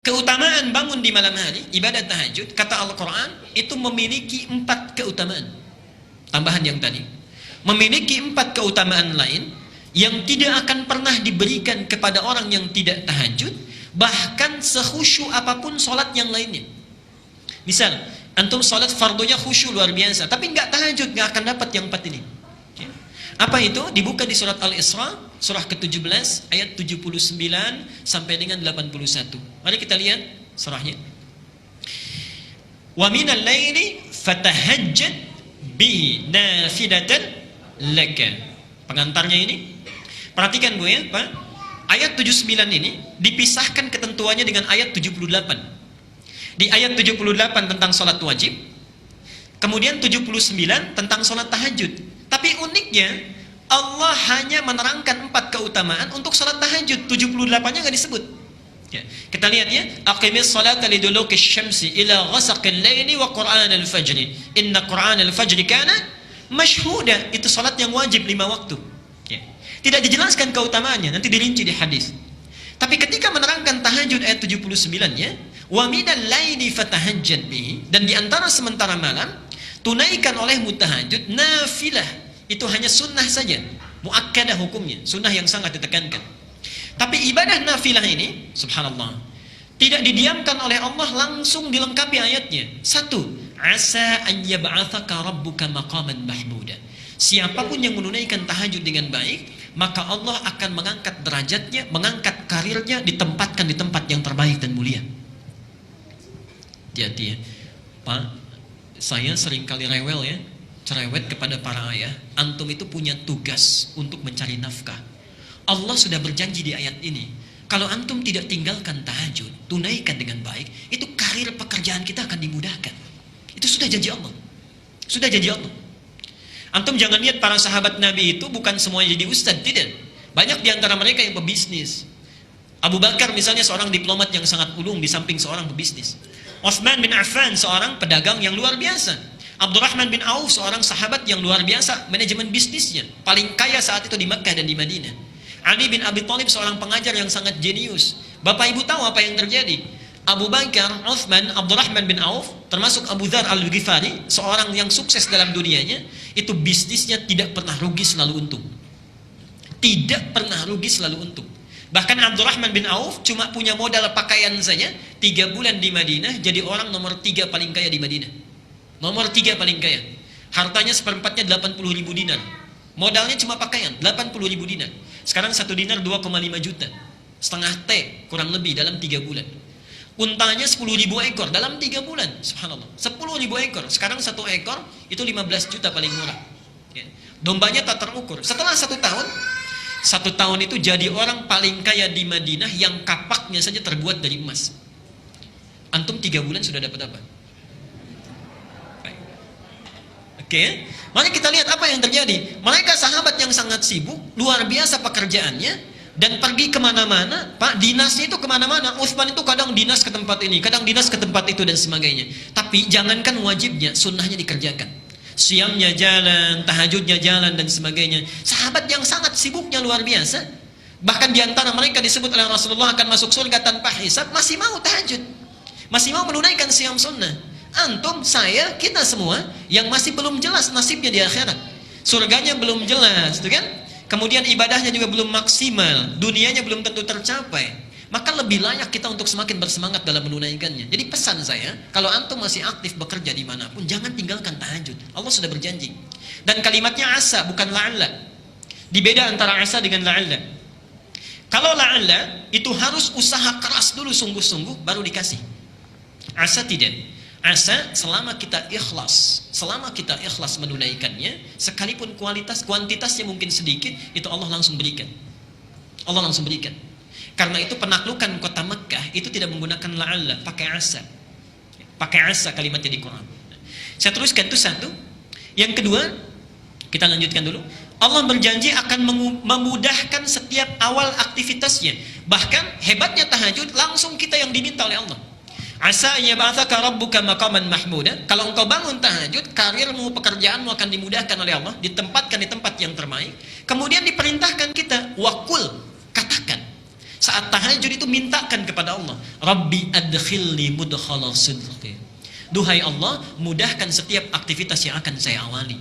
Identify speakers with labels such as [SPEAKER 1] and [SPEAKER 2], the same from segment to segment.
[SPEAKER 1] Keutamaan bangun di malam hari, ibadah tahajud, kata Al-Quran, itu memiliki 4 keutamaan. Tambahan yang tadi. Memiliki 4 keutamaan lain yang tidak akan pernah diberikan kepada orang yang tidak tahajud, bahkan sekhusyuk apapun sholat yang lainnya. Misal, antum sholat fardunya khusyuk luar biasa, tapi nggak tahajud, nggak akan dapat yang 4 ini. Apa itu? Dibuka di surat Al-Isra, surah ke-17, ayat 79 sampai dengan 81. Mari kita lihat surahnya. Wa minal laili fatahajjad bihi nafilatan laka. Pengantarnya ini, perhatikan Bu ya, Pak. Ayat 79 ini dipisahkan ketentuannya dengan ayat 78. Di ayat 78 tentang sholat wajib, kemudian 79 tentang sholat tahajud. Tapi uniknya, Allah hanya menerangkan 4 keutamaan untuk sholat tahajud. 78-nya nggak disebut. Ya. Kita lihat ya. Aqimis salata liduluki syamsi ila ghasaqil layli wa qur'anal fajri. Inna qur'anal fajri kana mashhuda. Itu sholat yang wajib 5 waktu. Ya. Tidak dijelaskan keutamaannya, nanti dirinci di hadis. Tapi ketika menerangkan tahajud ayat 79-nya, wa minal laili fatahajjad bihi, dan di antara sementara malam tunaikan olehmu tahajud nafilah. Itu hanya sunnah saja, muakkadah hukumnya, sunnah yang sangat ditekankan. Tapi ibadah nafilah ini, subhanallah, tidak didiamkan oleh Allah, langsung dilengkapi ayatnya. 1, asa an yab'atsaka rabbuka maqaman mahmuda. Siapapun yang menunaikan tahajud dengan baik, maka Allah akan mengangkat derajatnya, mengangkat karirnya, ditempatkan di tempat yang terbaik dan mulia. Jadi, Pak, saya seringkali rewel ya, cerewet kepada para ayah. Antum itu punya tugas untuk mencari nafkah. Allah sudah berjanji di ayat ini, kalau antum tidak tinggalkan tahajud, tunaikan dengan baik, itu karir pekerjaan kita akan dimudahkan. Itu sudah janji Allah. Sudah janji Allah. Antum jangan lihat para sahabat Nabi itu bukan semuanya jadi ustadz, tidak. Banyak di antara mereka yang pebisnis. Abu Bakar misalnya seorang diplomat yang sangat ulung di samping seorang pebisnis. Utsman bin Affan seorang pedagang yang luar biasa. Abdurrahman bin Auf seorang sahabat yang luar biasa manajemen bisnisnya, paling kaya saat itu di Makkah dan di Madinah. Ali bin Abi Thalib seorang pengajar yang sangat jenius. Bapak Ibu tahu apa yang terjadi? Abu Bakar, Utsman, Abdurrahman bin Auf, termasuk Abu Dzar Al-Ghifari, seorang yang sukses dalam dunianya, itu bisnisnya tidak pernah rugi, selalu untung. Tidak pernah rugi, selalu untung. Bahkan Abdurrahman bin Auf cuma punya modal pakaian saja, 3 bulan di Madinah jadi orang nomor 3 paling kaya di Madinah. Nomor 3 paling kaya. Hartanya seperempatnya 80.000 dinar. Modalnya cuma pakaian, 80.000 dinar. Sekarang 1 dinar 2,5 juta. Setengah T kurang lebih dalam 3 bulan. Untanya 10.000 ekor dalam 3 bulan. Subhanallah. 10.000 ekor. Sekarang 1 ekor itu 15 juta paling murah. Ya. Dombanya tak terukur. Setelah 1 tahun, 1 tahun itu jadi orang paling kaya di Madinah yang kapaknya saja terbuat dari emas. Antum 3 bulan sudah dapat apa? Oke, mari kita lihat apa yang terjadi. Mereka sahabat yang sangat sibuk, luar biasa pekerjaannya, dan pergi kemana-mana. Pak, dinasnya itu kemana-mana. Utsman itu kadang dinas ke tempat ini, kadang dinas ke tempat itu, dan sebagainya. Tapi jangankan wajibnya, sunnahnya dikerjakan. Siamnya jalan, tahajudnya jalan, dan sebagainya. Sahabat yang sangat sibuknya luar biasa. Bahkan diantara mereka disebut oleh Rasulullah akan masuk surga tanpa hisab, masih mau tahajud, masih mau menunaikan siam sunnah. Antum, saya, kita semua yang masih belum jelas nasibnya di akhirat, surganya belum jelas, tuh kan? Kemudian ibadahnya juga belum maksimal, dunianya belum tentu tercapai, maka lebih layak kita untuk semakin bersemangat dalam menunaikannya. Jadi pesan saya, kalau antum masih aktif bekerja dimanapun, jangan tinggalkan tahajud. Allah sudah berjanji. Dan kalimatnya asa, bukan la'alla. Dibeda antara asa dengan la'alla. Kalau la'alla itu harus usaha keras dulu, sungguh-sungguh baru dikasih. Asa tidak. Asa selama kita ikhlas menunaikannya, sekalipun kuantitasnya mungkin sedikit, itu Allah langsung berikan. Allah langsung berikan. Karena itu penaklukan kota Mekkah itu tidak menggunakan la'alla, pakai asa. Pakai asa kalimatnya di Quran. Saya teruskan, itu 1. Yang kedua, kita lanjutkan dulu. Allah berjanji akan memudahkan setiap awal aktivitasnya. Bahkan hebatnya tahajud, langsung kita yang diminta oleh Allah. Asa yab'atsaka rabbuka maqaman mahmuda. Kalau engkau bangun tahajud, karirmu, pekerjaanmu akan dimudahkan oleh Allah, ditempatkan di tempat yang terbaik. Kemudian diperintahkan kita, waqul, katakan. Saat tahajud itu mintakan kepada Allah, Rabbi adkhilni mudkhala sidqi. Duhai Allah, mudahkan setiap aktivitas yang akan saya awali.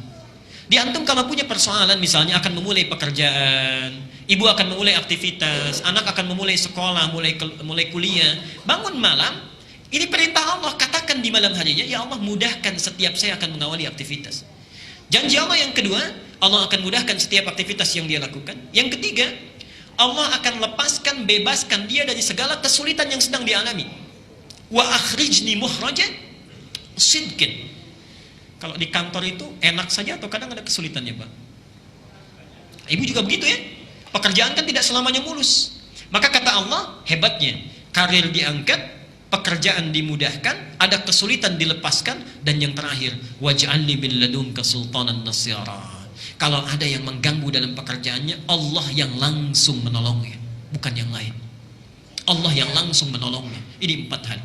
[SPEAKER 1] Di antum kalau punya persoalan, misalnya akan memulai pekerjaan, ibu akan memulai aktivitas, anak akan memulai sekolah, mulai kuliah, bangun malam, ini perintah Allah, katakan di malam harinya, ya Allah mudahkan setiap saya akan mengawali aktivitas. Janji Allah yang kedua, Allah akan mudahkan setiap aktivitas yang dia lakukan. Yang ketiga, Allah akan lepaskan, bebaskan dia dari segala kesulitan yang sedang dialami. Wa akhrijni mukhraja sidqin. Kalau di kantor itu enak saja atau kadang ada kesulitannya, Pak? Ibu juga begitu ya. Pekerjaan kan tidak selamanya mulus. Maka kata Allah, hebatnya, karir diangkat, pekerjaan dimudahkan, ada kesulitan dilepaskan, dan yang terakhir, waj'alni min ladunka sultanan nasira. Kalau ada yang mengganggu dalam pekerjaannya, Allah yang langsung menolongnya, bukan yang lain. Allah yang langsung menolongnya. Ini 4 hal.